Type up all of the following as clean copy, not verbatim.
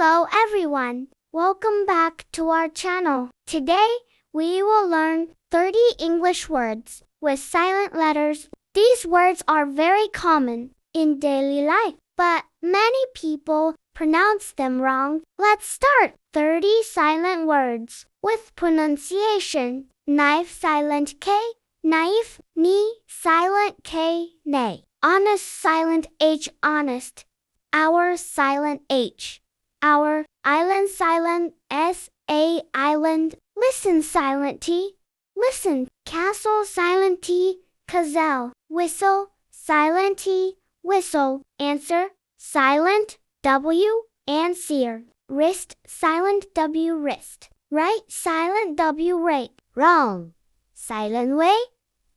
Hello everyone, welcome back to our channel. Today, we will learn 30 English words with silent letters. These words are very common in daily life, but many people pronounce them wrong. Let's start. 30 silent words with pronunciation. Knife silent K, knife, knee silent K, nay. Honest silent H, honest. Hour silent H, hour. Island silent S, A, island. Listen silent T, listen. Castle silent T, gazelle. Whistle silent T, whistle. Answer silent W, answer. Wrist silent W, wrist. Right silent W, right. Wrong silent way,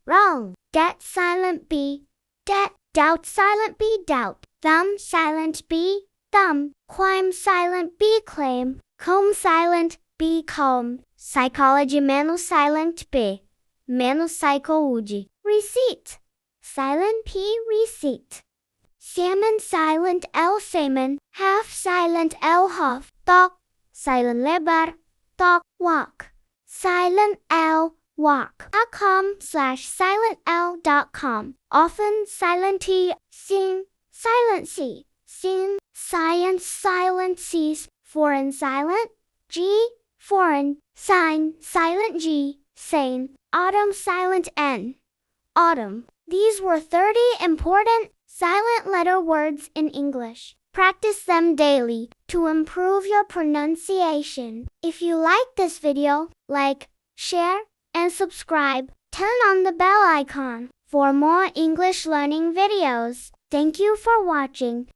wrong. Debt silent B, debt. Doubt silent B, doubt. Thumb silent B, thumb. Climb silent B, claim. Comb silent B, comb. Psychology menos silent B, menos saúde. Receipt silent P, receipt. Salmon silent L, salmon. Half silent L, half. Talk silent lebar, talk. Walk silent L, walk. .com/silentl.com. Often silent T. Sing silent C, sing. Science silent C's. Foreign silent G, foreign. Sign silent G, sane. Autumn silent N, autumn. These were 30 important silent letter words in English. Practice them daily to improve your pronunciation. If you like this video, like, share, and subscribe. Turn on the bell icon for more English learning videos. Thank you for watching.